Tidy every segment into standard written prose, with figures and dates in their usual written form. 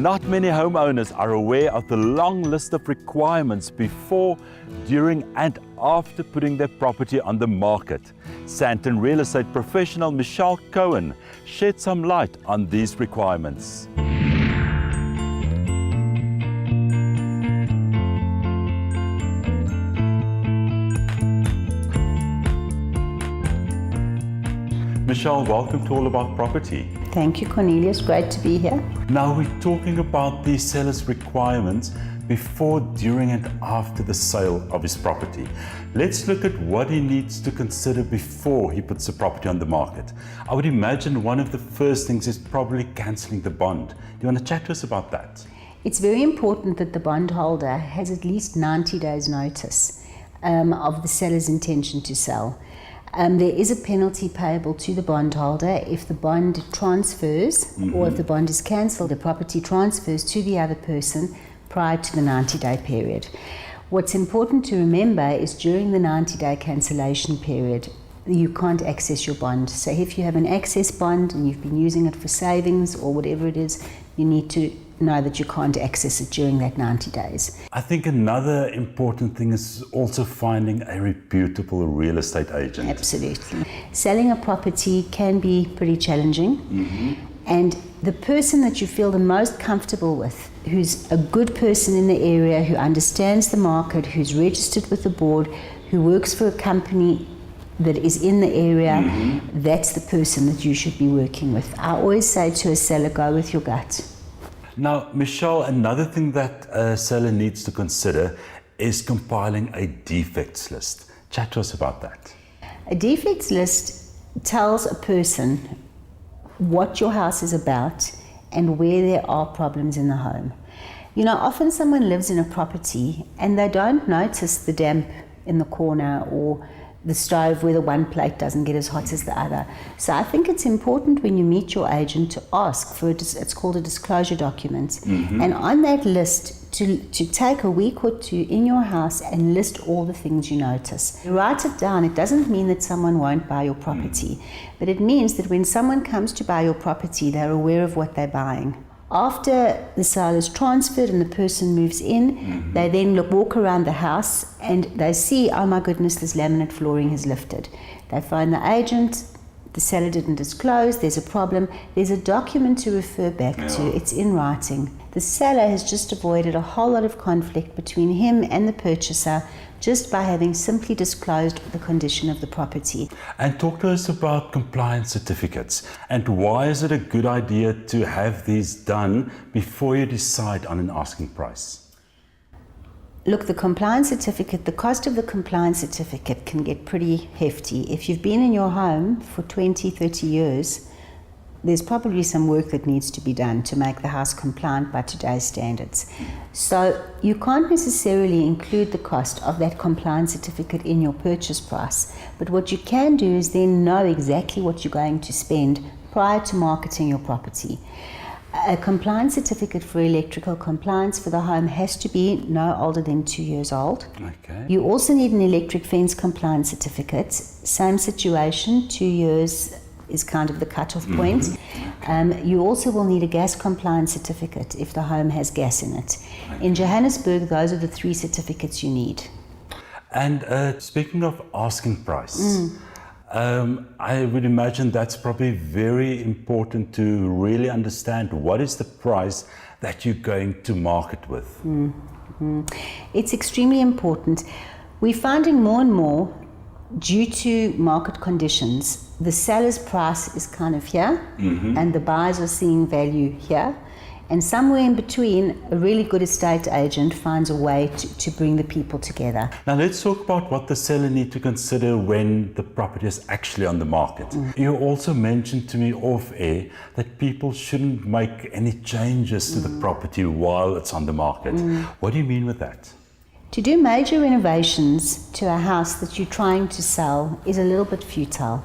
Not many homeowners are aware of the long list of requirements before, during and after putting their property on the market. Sandton real estate professional Michelle Cohen shed some light on these requirements. Michelle, welcome to All About Property. Thank you, Cornelius. Great to be here. Now we're talking about the seller's requirements before, during and after the sale of his property. Let's look at what he needs to consider before he puts the property on the market. I would imagine one of the first things is probably cancelling the bond. Do you want to chat to us about that? It's very important that the bondholder has at least 90 days notice of the seller's intention to sell. There is a penalty payable to the bondholder if the bond transfers or if the bond is cancelled, the property transfers to the other person prior to the 90-day period. What's important to remember is during the 90-day cancellation period, you can't access your bond. So if you have an access bond and you've been using it for savings or whatever it is, you need to know that you can't access it during that 90 days. I think another important thing is also finding a reputable real estate agent. Absolutely. Selling a property can be pretty challenging, and the person that you feel the most comfortable with, who's a good person in the area, who understands the market, who's registered with the board, who works for a company that is in the area, that's the person that you should be working with. I always say to a seller, go with your gut. Now, Michelle, another thing that a seller needs to consider is compiling a defects list. Chat to us about that. A defects list tells a person what your house is about and where there are problems in the home. You know, often someone lives in a property and they don't notice the damp in the corner or the stove where the one plate doesn't get as hot as the other. So I think it's important when you meet your agent to ask for it's called a disclosure document. And on that list, to take a week or two in your house and list all the things you notice. Write it down. It doesn't mean that someone won't buy your property, but it means that when someone comes to buy your property, they're aware of what they're buying. After the sale is transferred and the person moves in, they then walk around the house and they see, oh my goodness, this laminate flooring has lifted. They find the agent, the seller didn't disclose, there's a problem. There's a document to refer back to, it's in writing. The seller has just avoided a whole lot of conflict between him and the purchaser just by having simply disclosed the condition of the property. And talk to us about compliance certificates and why is it a good idea to have these done before you decide on an asking price? Look, the compliance certificate, the cost of the compliance certificate can get pretty hefty. If you've been in your home for 20, 30 years, there's probably some work that needs to be done to make the house compliant by today's standards. So you can't necessarily include the cost of that compliance certificate in your purchase price, but what you can do is then know exactly what you're going to spend prior to marketing your property. A compliance certificate for electrical compliance for the home has to be no older than 2 years old. Okay. You also need an electric fence compliance certificate. Same situation, 2 years is kind of the cut-off point. You also will need a gas compliance certificate if the home has gas in it. In Johannesburg, those are the 3 certificates you need. And speaking of asking price, I would imagine that's probably very important to really understand what is the price that you're going to market with. It's extremely important. We're finding more and more, due to market conditions, the seller's price is kind of here and the buyers are seeing value here. And somewhere in between, a really good estate agent finds a way to bring the people together. Now let's talk about what the seller needs to consider when the property is actually on the market. You also mentioned to me off air that people shouldn't make any changes to the property while it's on the market. What do you mean with that? To do major renovations to a house that you're trying to sell is a little bit futile.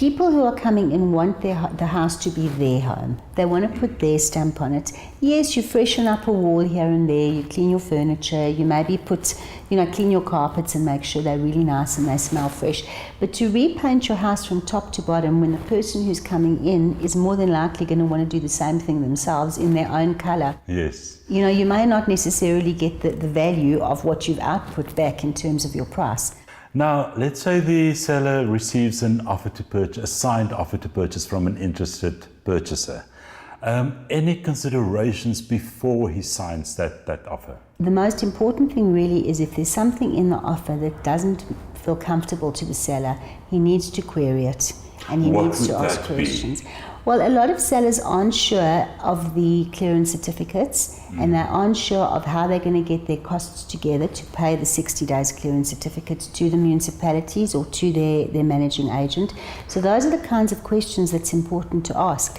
People who are coming in want the house to be their home. They want to put their stamp on it. Yes, you freshen up a wall here and there, you clean your furniture, you maybe clean your carpets and make sure they're really nice and they smell fresh. But to repaint your house from top to bottom when the person who's coming in is more than likely going to want to do the same thing themselves in their own color. Yes. You may not necessarily get the value of what you've output back in terms of your price. Now, let's say the seller receives an offer to purchase, a signed offer to purchase from an interested purchaser. Any considerations before he signs that offer? The most important thing really is if there's something in the offer that doesn't feel comfortable to the seller, he needs to query it and he needs to ask questions. Well, a lot of sellers aren't sure of the clearance certificates and they're unsure of how they're going to get their costs together to pay the 60 days clearance certificates to the municipalities or to their managing agent. So those are the kinds of questions that's important to ask.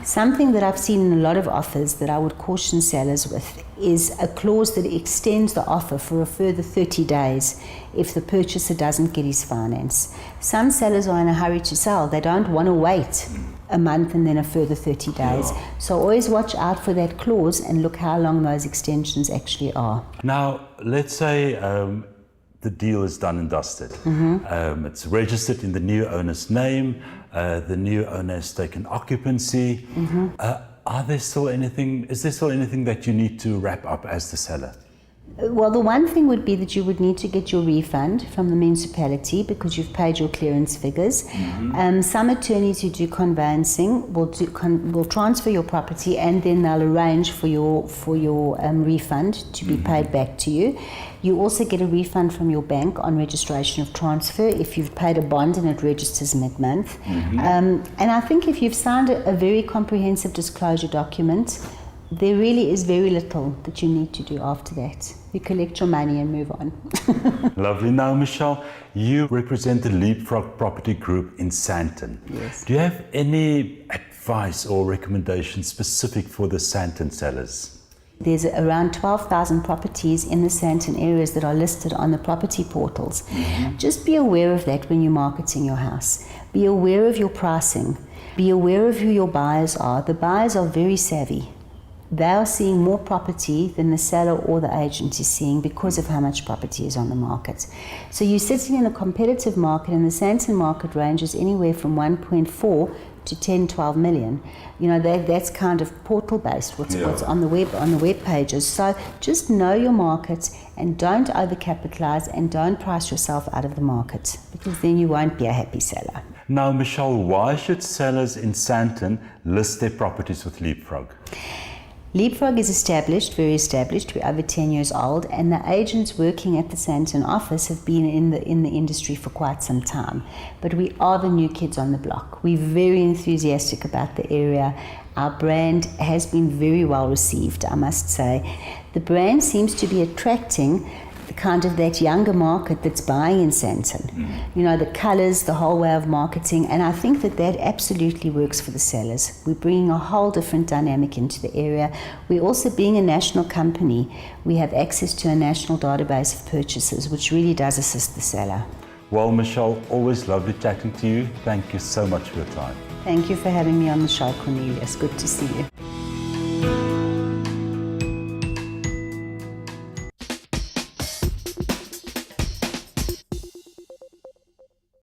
Something that I've seen in a lot of offers that I would caution sellers with is a clause that extends the offer for a further 30 days if the purchaser doesn't get his finance. Some sellers are in a hurry to sell. They don't want to wait a month and then a further 30 days. Yeah. So always watch out for that clause and look how long those extensions actually are. Now, let's say the deal is done and dusted. It's registered in the new owner's name. The new owner has taken occupancy. Is there still anything that you need to wrap up as the seller? Well, the one thing would be that you would need to get your refund from the municipality because you've paid your clearance figures. Some attorneys who do conveyancing will transfer your property and then they'll arrange for your refund to be paid back to you. You also get a refund from your bank on registration of transfer if you've paid a bond and it registers mid-month. And I think if you've signed a very comprehensive disclosure document, there really is very little that you need to do after that. You collect your money and move on. Lovely. Now, Michelle, you represent the Leapfrog Property Group in Sandton. Yes. Do you have any advice or recommendations specific for the Sandton sellers? There's around 12,000 properties in the Sandton areas that are listed on the property portals. Just be aware of that when you're marketing your house. Be aware of your pricing. Be aware of who your buyers are. The buyers are very savvy. They are seeing more property than the seller or the agent is seeing because of how much property is on the market. So you're sitting in a competitive market, and the Sandton market ranges anywhere from 1.4 to 10, 12 million. That's kind of portal based, what's on the web pages. So just know your market and don't overcapitalize and don't price yourself out of the market, because then you won't be a happy seller. Now, Michelle, why should sellers in Sandton list their properties with Leapfrog? Leapfrog is very established. We're over 10 years old, and the agents working at the Sandton office have been in the industry for quite some time. But we are the new kids on the block. We're very enthusiastic about the area. Our brand has been very well received, I must say. The brand seems to be attracting kind of that younger market that's buying in Sandton. The colours, the whole way of marketing, and I think that absolutely works for the sellers. We're bringing a whole different dynamic into the area. We're also, being a national company, we have access to a national database of purchases, which really does assist the seller. Well, Michelle, always lovely chatting to you. Thank you so much for your time. Thank you for having me on the show, Cornelius. Good to see you.